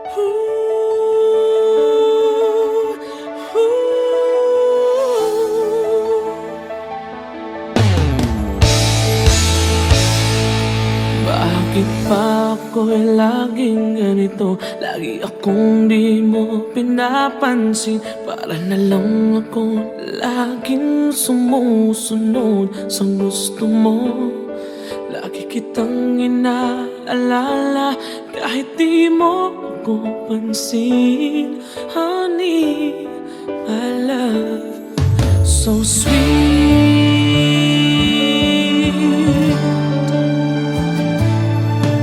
Bakit ba ako'y laging ganito? Lagi akong di mo pinapansin. Para na lang ako laging sumusunod sa gusto mo. Lagi kitang inaalala kahit di mo ako pansin. Honey, my love, so sweet.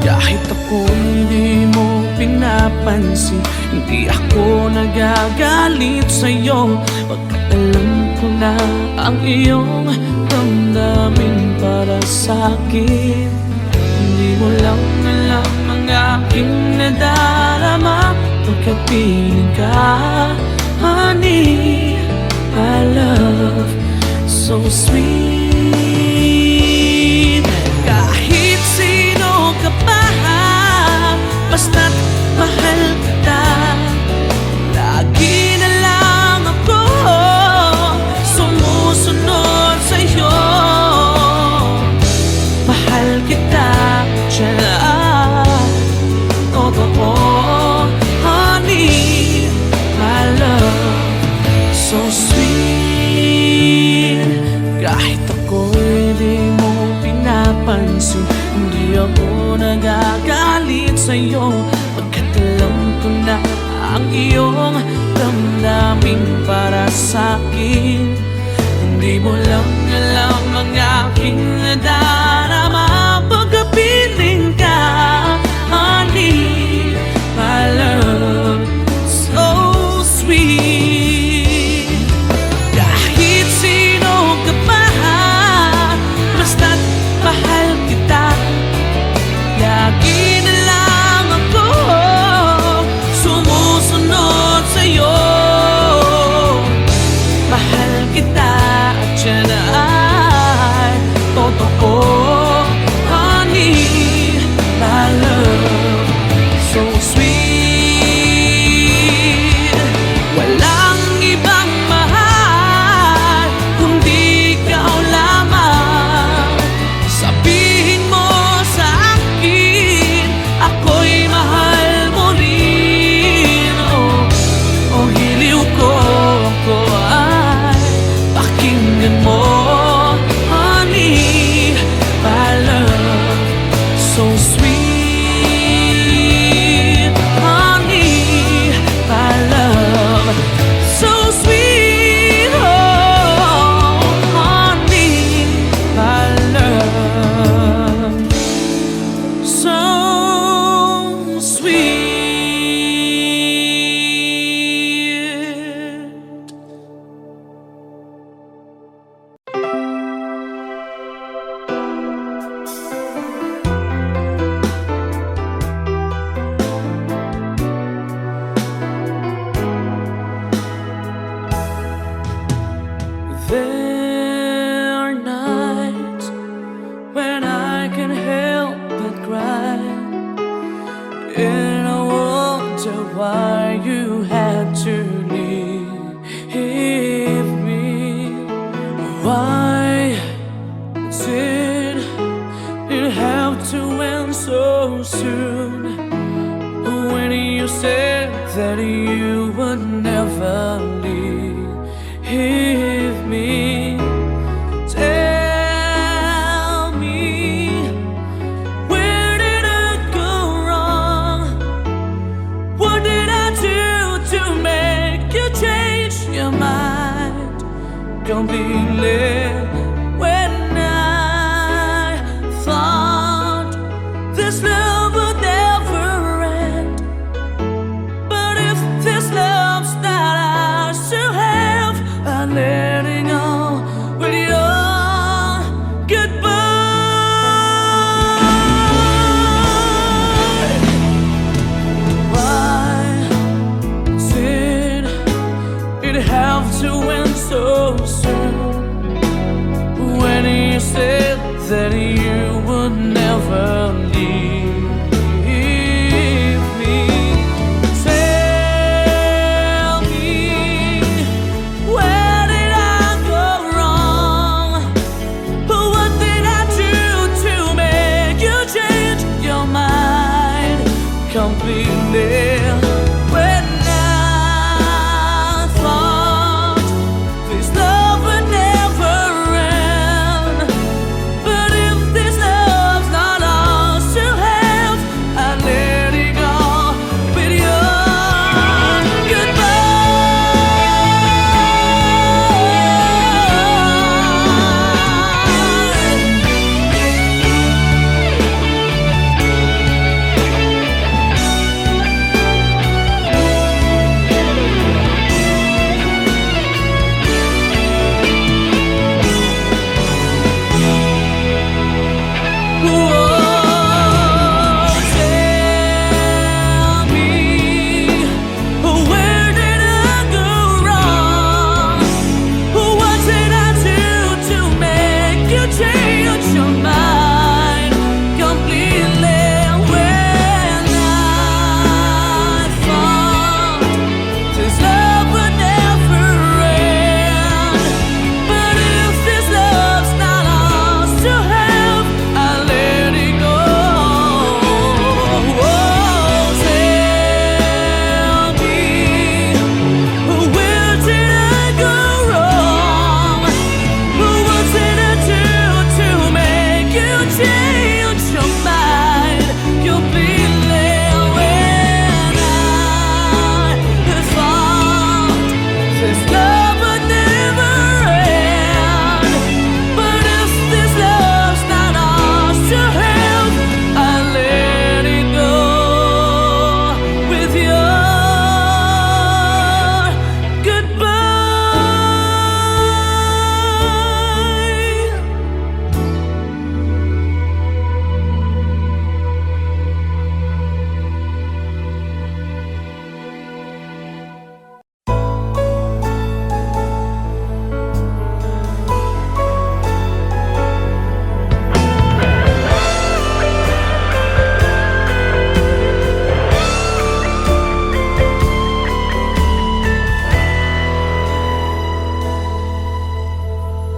Kahit ako hindi mo pinapansin, hindi ako nagagalit sa'yo. Pagkat alam ko na ang iyong damdamin para sa'kin. Hindi mo lang alam ang aking nadarama pagkat piling ka. Honey, my love, so sweet. Kahit sino ka pa, basta't mahal kita. Lagi na lang ako sumusunod sa'yo. Mahal kita, tiyan, totoo. Honey, my love, so sweet. Kahit ako'y di mo pinapansin, hindi ako nagagalit sa'yo. Pagkat alam ko na ang iyong damdamin para sa'kin. Hindi mo lang alam ang aking nadarama pagkapiling ka. Honey, my love, so sweet. Kahit sino ka pa, basta't mahal kita. Lagi na lang ako sumusunod sa'yo. Mahal kita at yan ay totoo. Honey, my love, so sweet. Walang ibang mahal kundi ikaw lamang. Sabihin mo sa akin, ako'y mahal mo rin. Oh, hiliw ko, ako ay pakinggan mo. Honey, my love, so sweet. Honey, my love, so sweet. Oh, honey, my love, so sweet. There are nights when I can help but cry, and I wonder why you had to leave me. Why did it have to end so soon? When you said that you would never leave me. Tell me, where did I go wrong? What did I do to make you change your mind completely? When I thought this love would never end, but if this love's not ours to have, I'm letting go with your goodbye. Why did it have to end so soon? completely. When I thought this love would never end, but if this love's not ours to have, I let it go with your goodbye.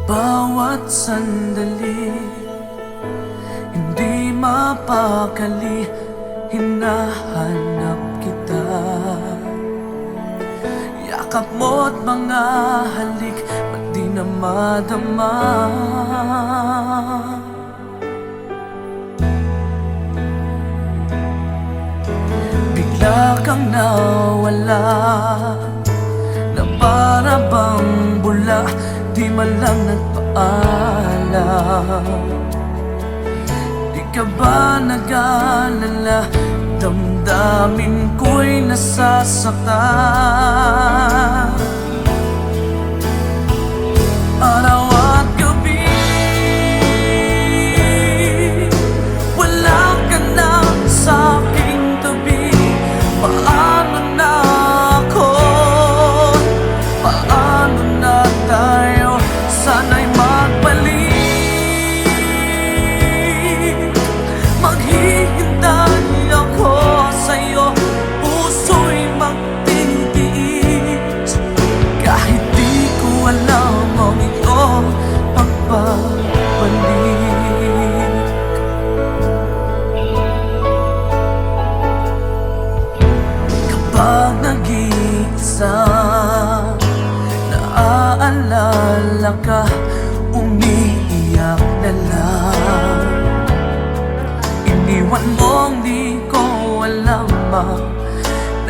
Bawat sandali, hindi mapakali, hinahanap kita. Yakap mo't mga halik, ba't di na madama? Bigla kang nawala, na para bang bula, di man lang nagpaalam. Di ka ba nag-alala, damdamin ko'y nasasaktan. Araw at gabi, wala ka na sa aking tabi. Paano na ako? Paano na tayo? Sana'y magbalik. Maghihintay ako sa'yo, puso'y magtitiis. Kahit di ko alam ang iyong pagbabalik. Kapag nag-iisa, naaalala ka, umiiyak na lang. Iniwan mong di ko alam ang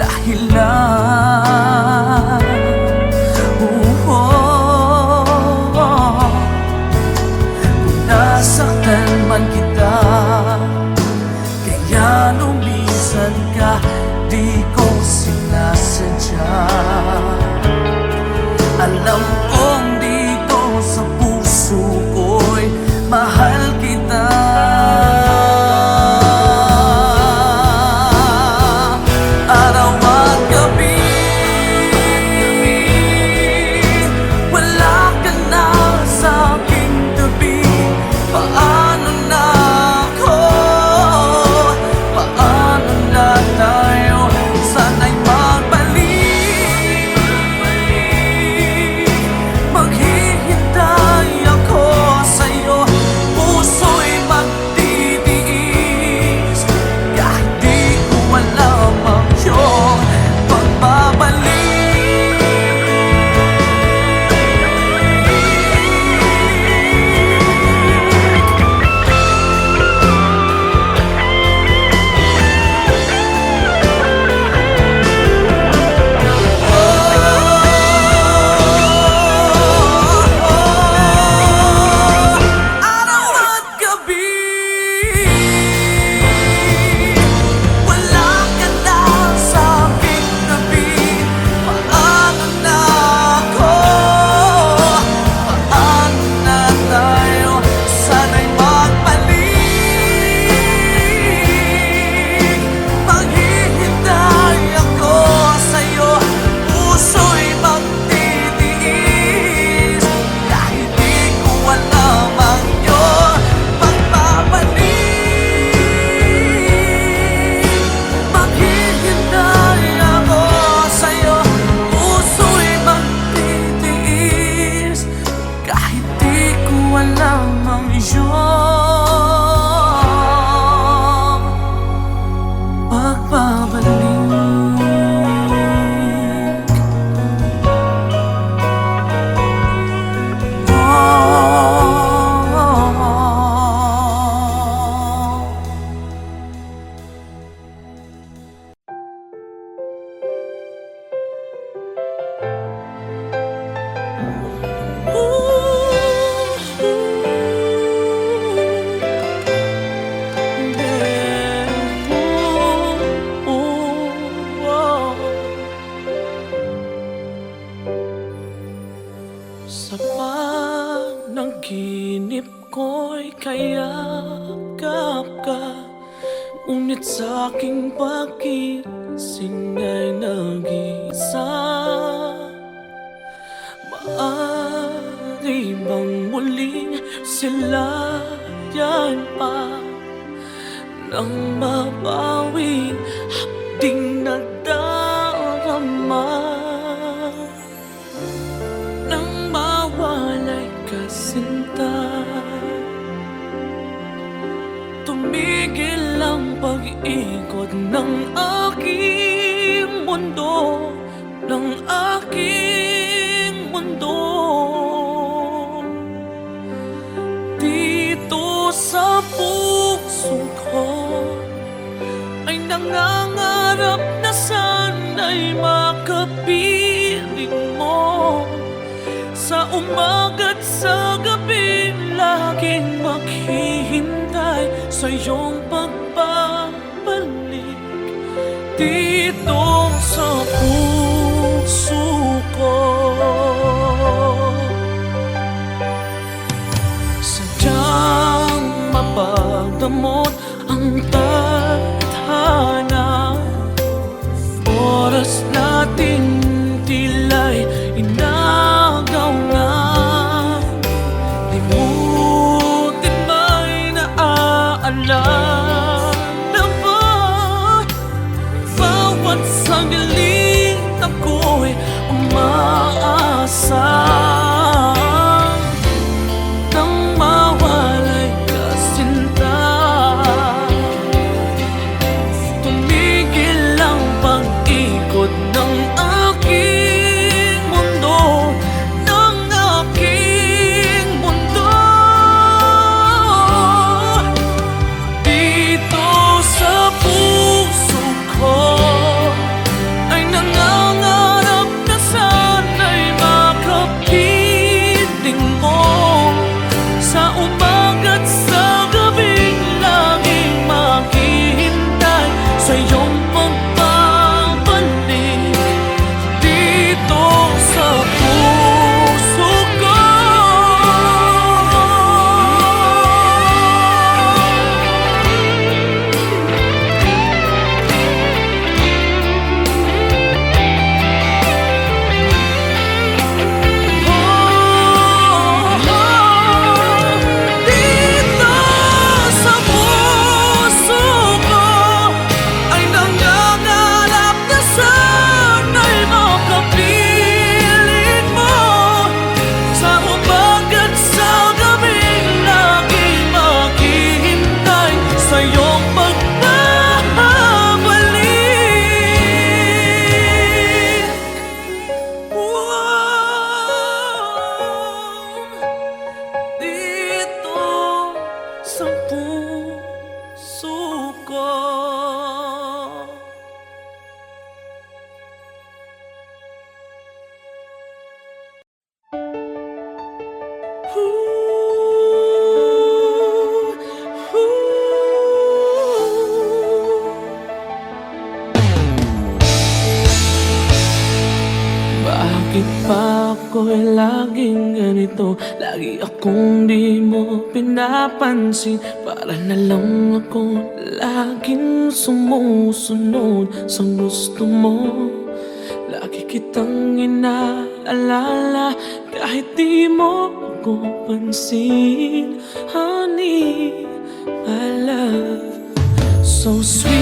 dahilan. Kung nasaktan man kita, kaya lumisan ka, di ko sinasadya. Alam kong dito sa puso ko'y mahal kita. Araw at gabi, aking pagising ay nag-iisa. Maaari bang muling silayan pa nang mabawi hapding nadarama, nang mawalay ka sinta. Tumigil ang pag-ikot ng aking mundo, ng aking mundo. Dito sa puso ko ay nangangarap na sana'y makapiling mo. Sa umaga't sa gabi laging maghihintay sa iyong pagbabalik dito sa puso ko. Sadyang mapagdamot ang tadhana, oras natin tila'y inagaw na. Limutin ba'y naaalala ba? Bawat sandali ako'y umaasa nang mawalay ka sinta. Tumigil ang pag-ikot ng aking mundo, ng aking mundo. Dito sa puso ko ay nangangarap na sana'y makapiling mo. Sa umaga't sa gabing laging maghihintay sa iyong pagbabalik dito sa puso ko. Dito sa puso ko ay nangangarap na sana'y makapiling mo. Sa umaga't sa gabing laging maghihintay sa iyong pagbabalik. Dito sa puso ko. Bakit ba ako'y laging ganito? Lagi akong di mo pinapansin. Para na lang ako laging sumusunod sa gusto mo. Lagi kitang inaalala kahit di mo ako pansin. Honey, my love, so sweet.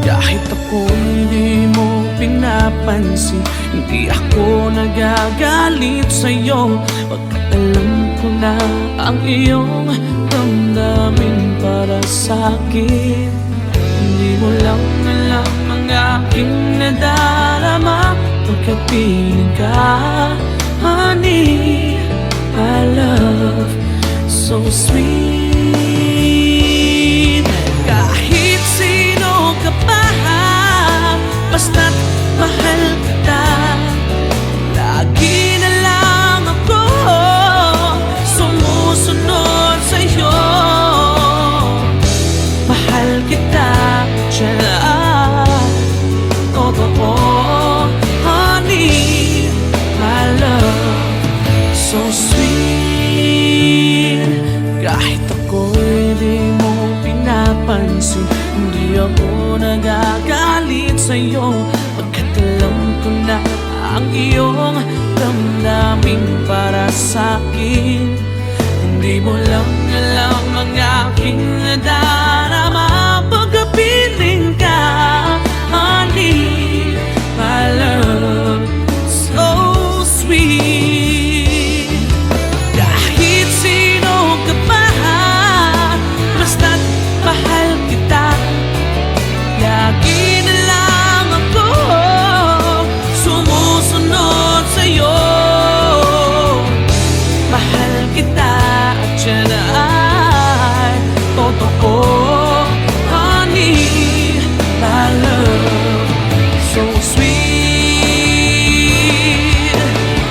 Kahit ako hindi mo pinapansin, hindi ako nagagalit sa'yo. Pagkat alam ko na ang iyong damdamin para sa'kin. Hindi mo lang alam ang aking nadarama pagkat piling ka. Honey, my love, so sweet. Kahit sino ka pa, basta't mahal kita. Lagi na lang ako sumusunod sa'yo. Mahal kita, tiyan. Totoo, honey, my love, so sweet. Kahit ako'y di mo pinapansin, hindi ako nagagalit sa'yo, pagkat alam ko na ang iyong damdamin para sa'kin. Hindi mo lang alam ang aking nadarama pagkapiling ka, honey, my love, so sweet. Kahit sino ka pa, basta't mahal kita, lagi na lang ako sumusunod sa'yo. Mahal kita at yan ay totoo, honey, my love, so sweet.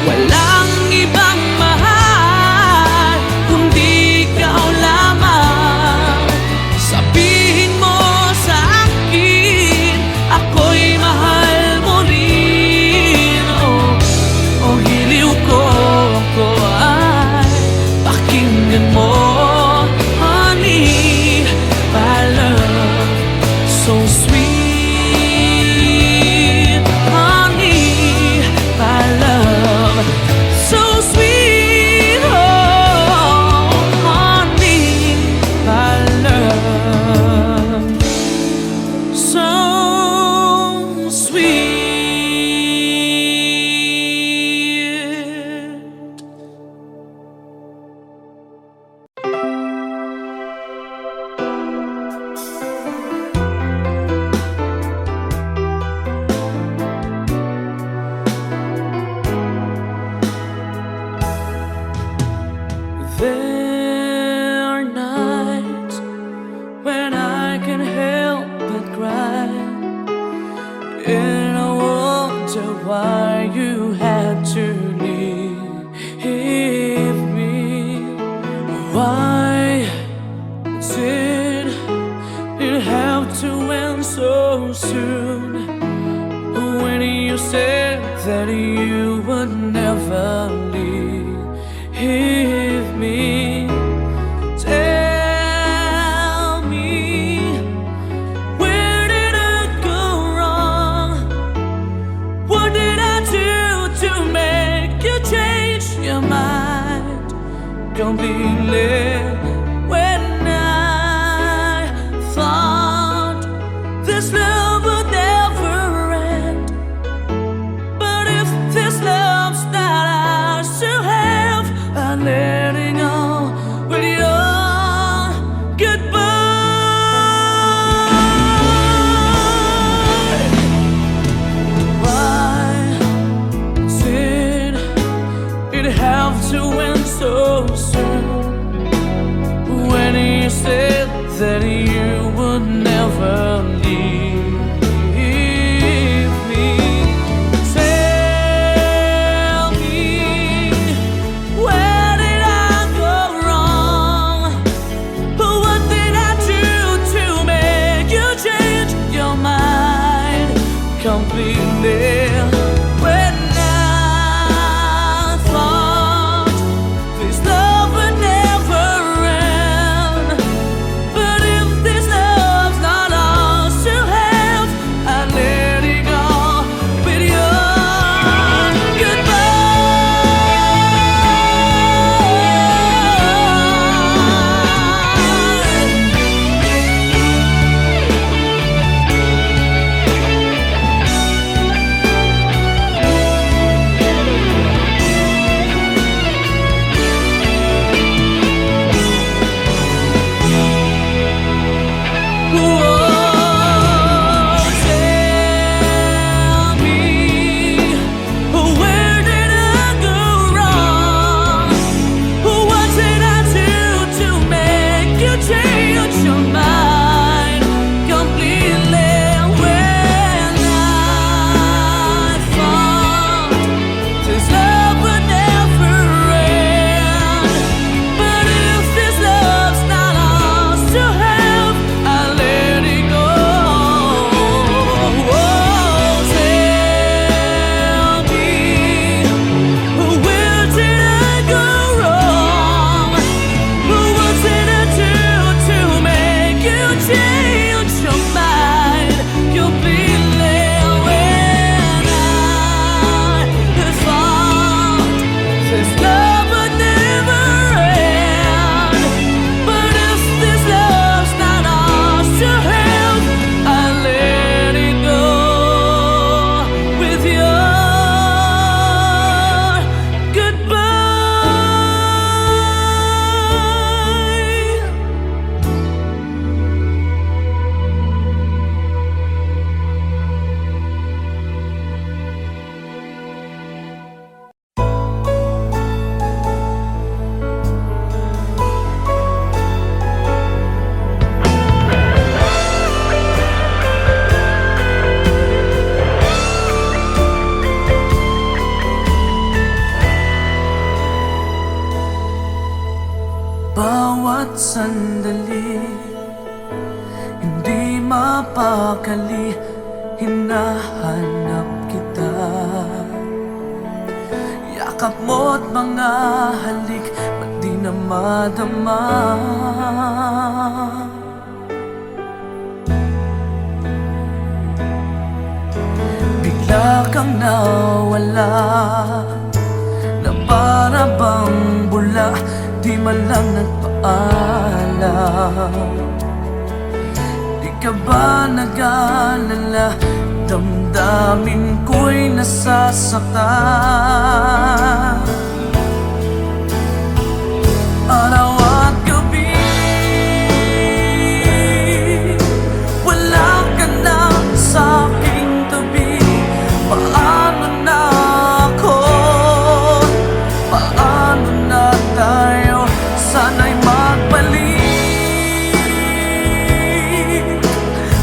Walang ibang mahal kundi ikaw lamang. Sabihin mo sa akin, ako'y mahal mo rin. Oh, hiliw ko, ako ay pakinggan mo, honey, my love, so sweet, honey, my love, so sweet, oh, honey, my love, so sweet. There are nights when I can help but cry, and I wonder why you had to leave me. Why did it have to end so soon, when you said that you would never leave me? Tell me, where did I go wrong? What did I do to make you change your mind completely? When I thought this love would never end, but if this love's not ours to have, I'm letting go with your goodbye. Why did it have to end so soon, when you said that you would never leave me? Tell me, where did I go wrong? What did I do to make you change your mind completely? When I thought this love would never end, but if this love's not ours to have, I let it go with your goodbye. bawat sandali, hindi mapakali, hinahanap kita. Yakap mo't mga halik, ba't di na madama? Bigla kang nawala, na para bang bula, di man lang nagpaalam. Di ka ba nag-alala, damdamin ko'y nasasaktan. Araw at gabi, wala ka na sa'king tabi. Paano na ako? Paano na tayo? Sana'y magbalik.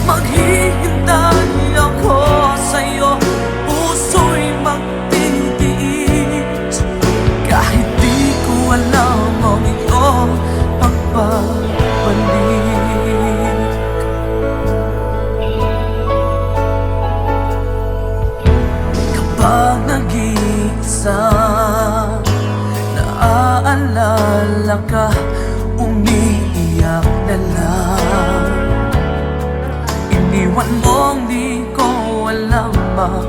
Maghihintay ako sa'yo, puso'y magtitiis. Kahit di ko alam ang iyong pagbabalik. Kapag nag-iisa, naaalala ka, umiiyak na lang. Iniwan mong di ko alam ang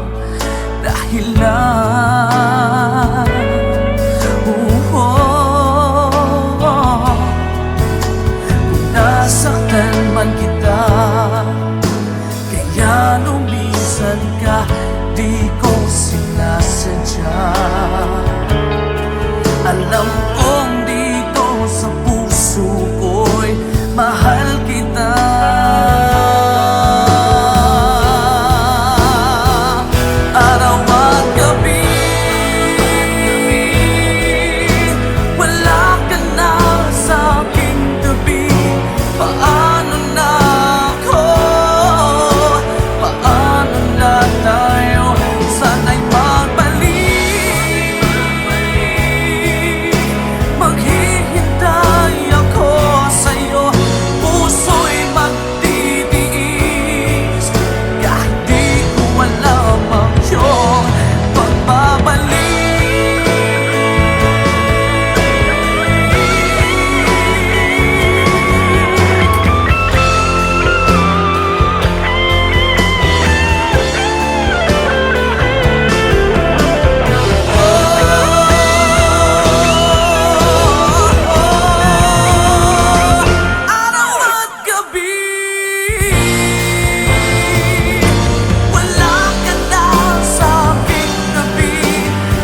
dahilan. Kung nasaktan man kita, kaya lumisan ka, di ko sinasadya. Alam kong dito sa puso ko'y mahal kita. Araw at gabi, wala ka na sa'king tabi. Paano na ako? Paano na tayo? Sana'y magbalik. Maghihintay ako sa'yo, puso'y magtitiis. Kahit di ko alam ang iyong pagbabalik. Araw at gabi, wala ka na sa'king tabi.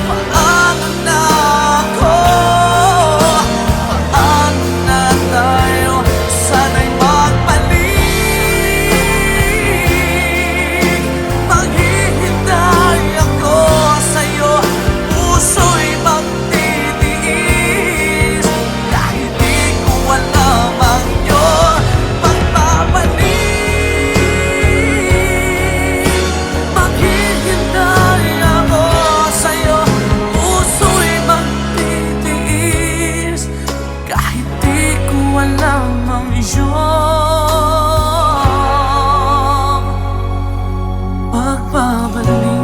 Paano na ako? Paano na tayo? Sana'y magbalik. Maghihintay ako sa'yo, puso'y magtitiis. Kahit di ko alam ang iyong pagbabalik. Maghihintay ako sa'yo, puso'y magtitiis. Kahit di ko alam ang iyong pagbabalik.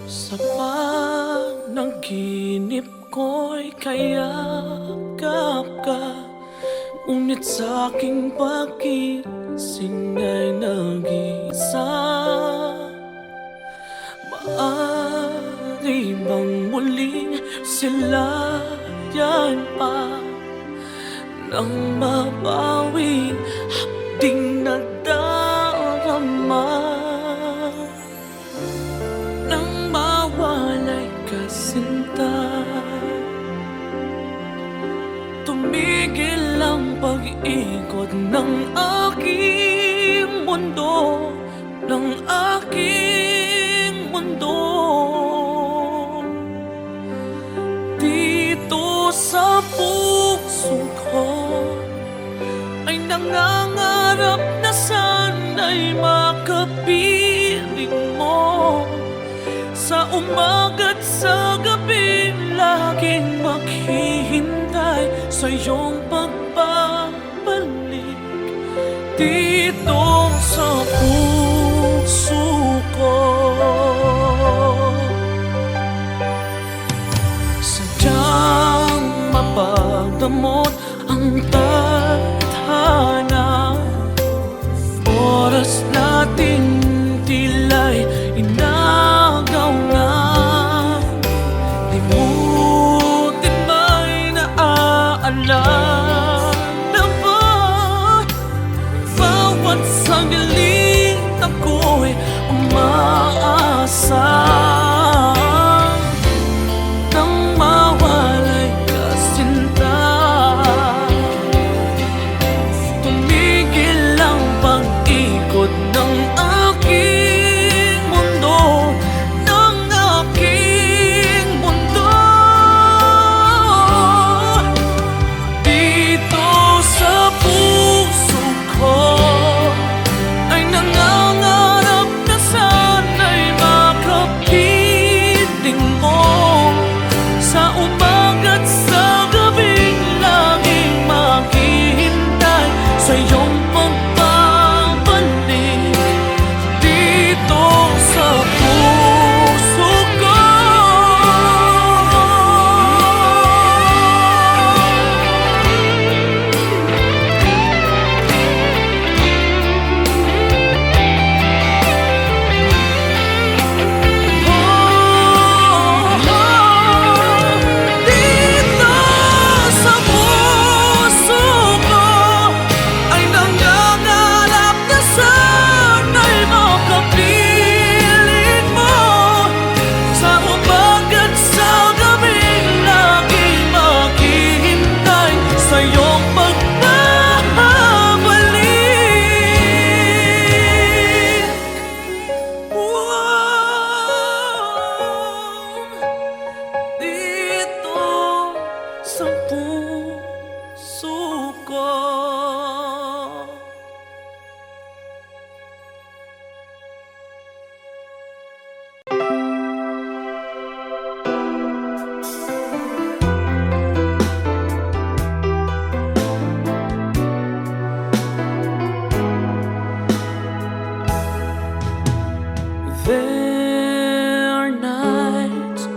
Sa panaginip ko'y kayakap ka, ngunit sa'king pagising ay nag-isa. Maaari bang muling silayan pa, nang mabawi hapding nadarama? Nang mawalay ka, sinta kita. Tumigil ang pag-ikot ng aking mundo, ng aking mundo. Dito sa puso ko ay nangangarap na sana'y makapiling mo. Sa umaga't sa gabi, laging maghihintay sa iyong pagbabalik. Dito sa puso ko, sadyang mapagdamot ang tadhana. Oras natin tila'y inagaw na. Limutin ba'y naaalala ba? Bawat sandali ako'y umaasa nang mawalay ka, sinta. Tumigil ang pag-ikot ng aking mundo, ng aking mundo. Dito sa puso ko ay nangangarap na sana'y makapiling mo. Sa umaga't sa gabing laging maghihintay sa iyong pagbabalik. Dito sa puso ko, dito sa puso ko ay nangangarap na sana'y makapiling mo. Sa umaga't sa gabing laging maghihintay sa iyong pagbabalik. Dito sa puso ko. There are nights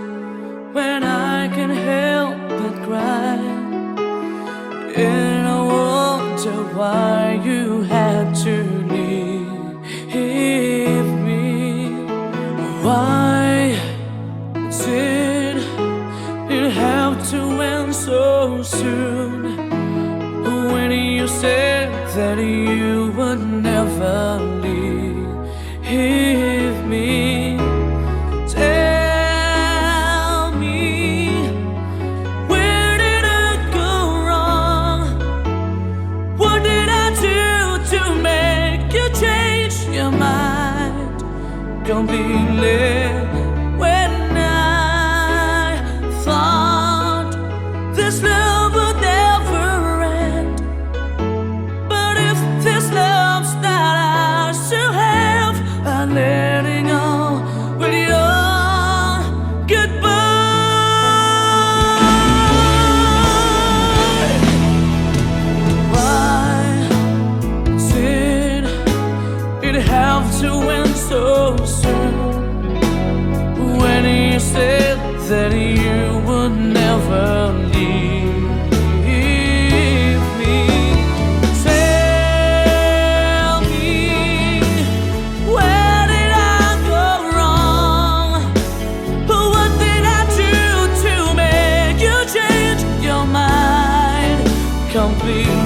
when I can help but cry, and I wonder why you had to leave me. Why did it have to end so soon? When you said that you would never leave me. Tell me, where did I go wrong? What did I do to make you change your mind completely? When I thought this love would never end, but if this love's not ours to have, I'm letting go with your goodbye. Why did it have to end so soon? When you said that you would never leave me. Tell me, where did I go wrong? What did I do to make you change your mind completely?